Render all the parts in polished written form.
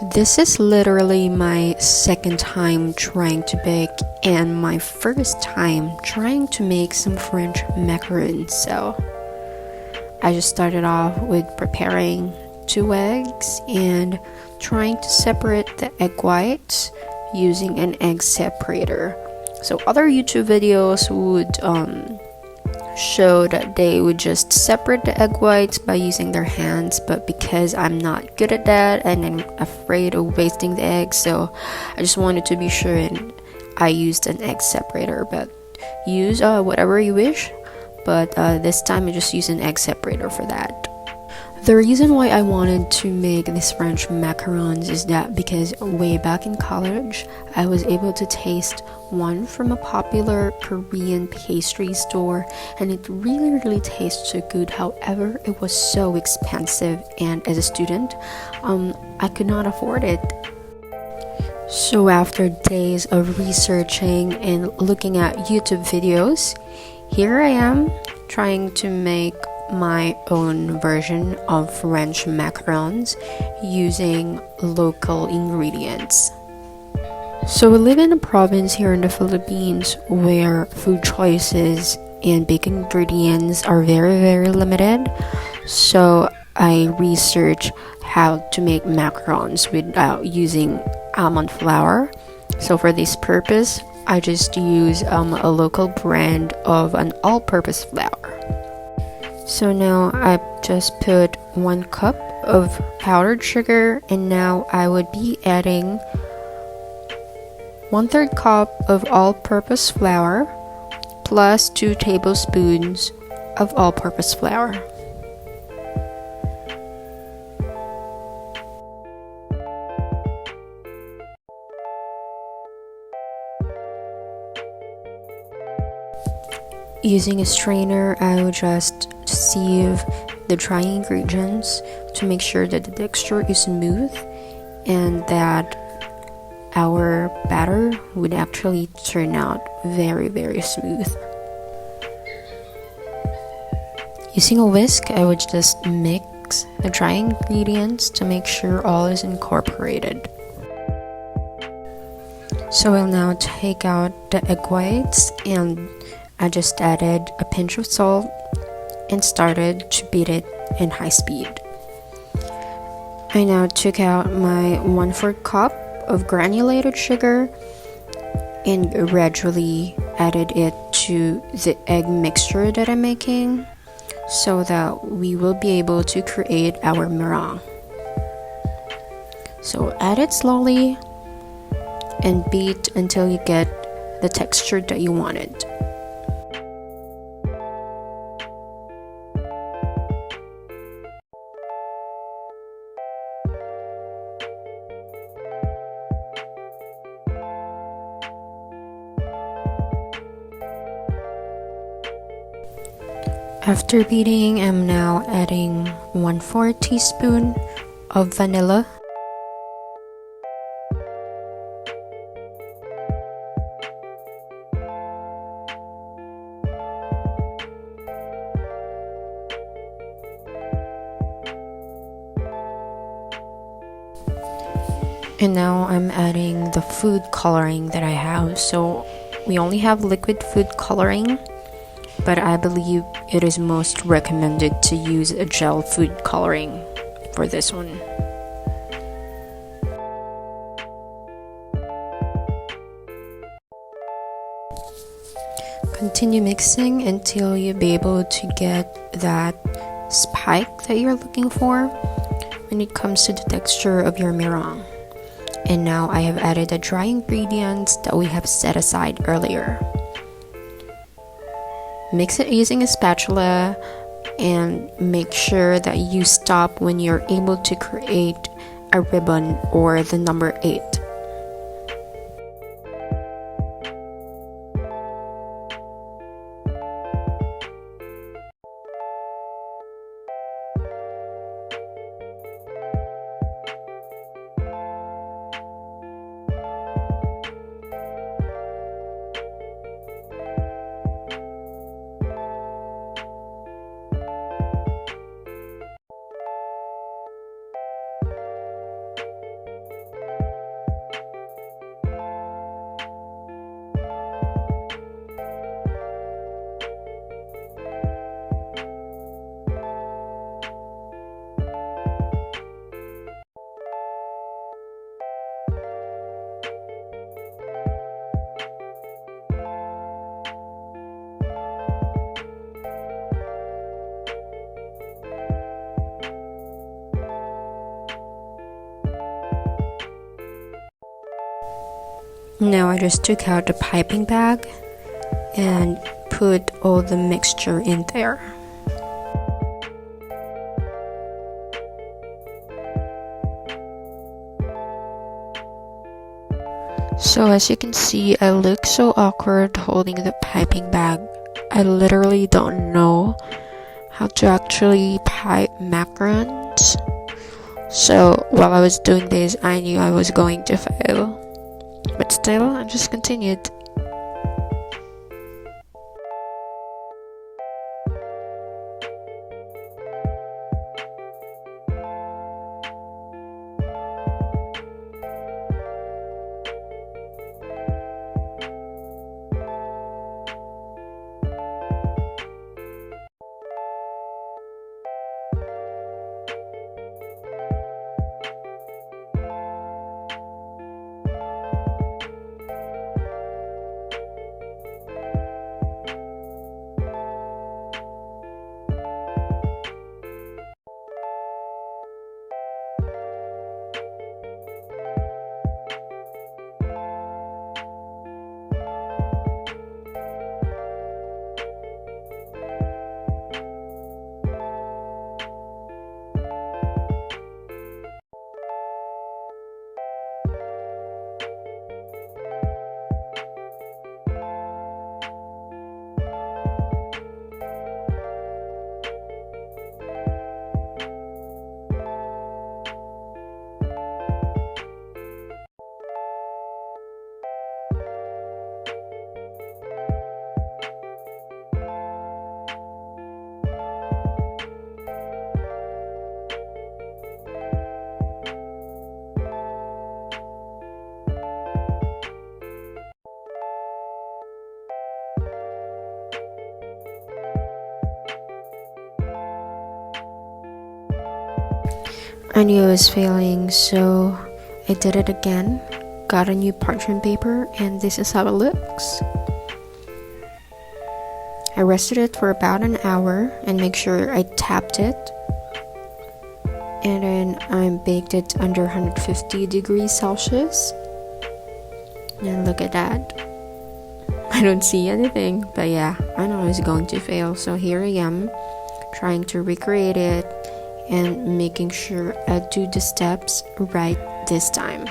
This is literally my second time trying to bake and my first time trying to make some French macarons. So I just started off with preparing 2 eggs and trying to separate the egg whites using an egg separator. So other YouTube videos would show that they would just separate the egg whites by using their hands, but because I'm not good at that and I'm afraid of wasting the eggs, so I just wanted to be sure and I used an egg separator. But use whatever you wish, but this time I just used an egg separator for that. The reason why I wanted to make these French macarons is that because way back in college, I was able to taste one from a popular Korean pastry store and it really tastes so good. However, it was so expensive and as a student, I could not afford it. So after days of researching and looking at YouTube videos, here I am trying to make my own version of French macarons using local ingredients. So we live in a province here in the Philippines where food choices and baking ingredients are very limited. So I researched how to make macarons without using almond flour. So for this purpose, I just use a local brand of an all-purpose flour. So now I just put 1 cup of powdered sugar, and now I would be adding 1/3 cup of all-purpose flour plus 2 tablespoons of all-purpose flour. Using a strainer, I will just sieve the dry ingredients to make sure that the texture is smooth and that our batter would actually turn out very smooth. Using a whisk, I would just mix the dry ingredients to make sure all is incorporated. So I'll now take out the egg whites and I just added a pinch of salt and started to beat it in high speed. I now took out my 1/4 cup of granulated sugar and gradually added it to the egg mixture that I'm making so that we will be able to create our meringue. So add it slowly and beat until you get the texture that you wanted. After beating, I'm now adding 1/4 teaspoon of vanilla. And now I'm adding the food coloring that I have. So we only have liquid food coloring, but I believe it is most recommended to use a gel food coloring for this one. Continue mixing until you'll be able to get that spike that you're looking for when it comes to the texture of your meringue. And now I have added the dry ingredients that we have set aside earlier. Mix it using a spatula and make sure that you stop when you're able to create a ribbon or the number 8. Now I just took out the piping bag and put all the mixture in there. So as you can see, I look so awkward holding the piping bag. I literally don't know how to actually pipe macarons. So while I was doing this, I knew I was going to fail. But still, I just continued. I knew I was failing, so I did it again, got a new parchment paper, and this is how it looks. I rested it for about an hour and make sure I tapped it, and then I baked it under 150 degrees Celsius. And look at that, I don't see anything, but yeah, I know I was going to fail, so here I am trying to recreate it and making sure I do the steps right this time.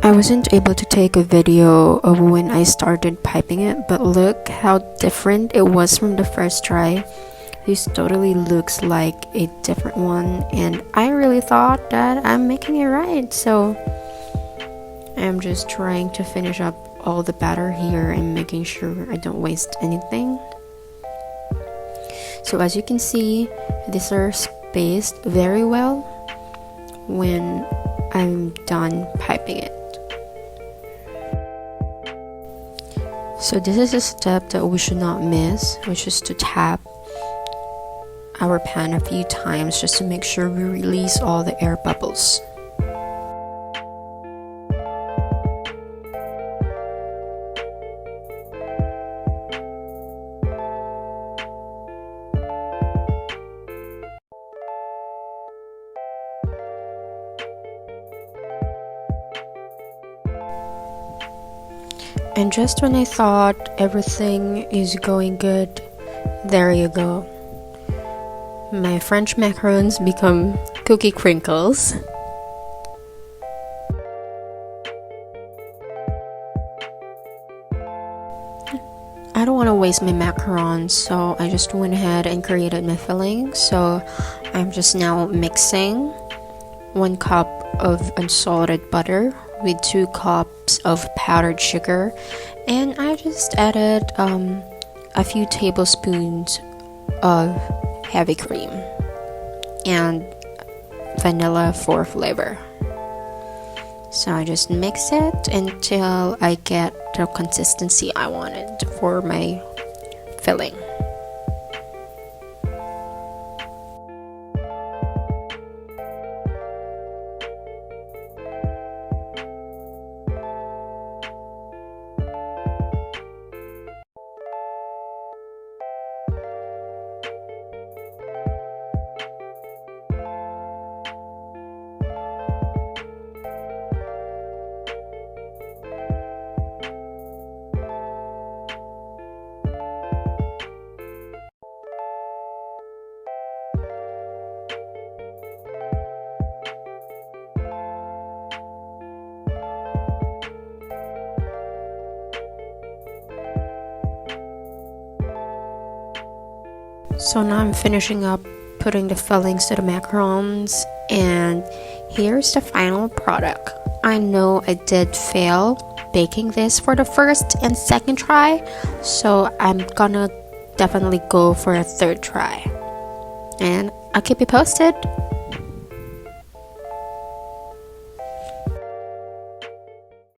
I wasn't able to take a video of when I started piping it, but look how different it was from the first try. This totally looks like a different one, and I really thought that I'm making it right, so I'm just trying to finish up all the batter here and making sure I don't waste anything. So as you can see, these are spaced very well when I'm done piping it. So this is a step that we should not miss, which is to tap our pan a few times just to make sure we release all the air bubbles. And just when I thought everything is going good, there you go. My French macarons become cookie crinkles. I don't want to waste my macarons, so I just went ahead and created my filling. So I'm just now mixing 1 cup of unsalted butter with 2 cups of powdered sugar, and I just added a few tablespoons of heavy cream and vanilla for flavor. So I just mix it until I get the consistency I wanted for my filling. So now I'm finishing up putting the fillings to the macarons, and here's the final product. I know I did fail baking this for the first and second try, so I'm gonna definitely go for a third try, and I'll keep you posted.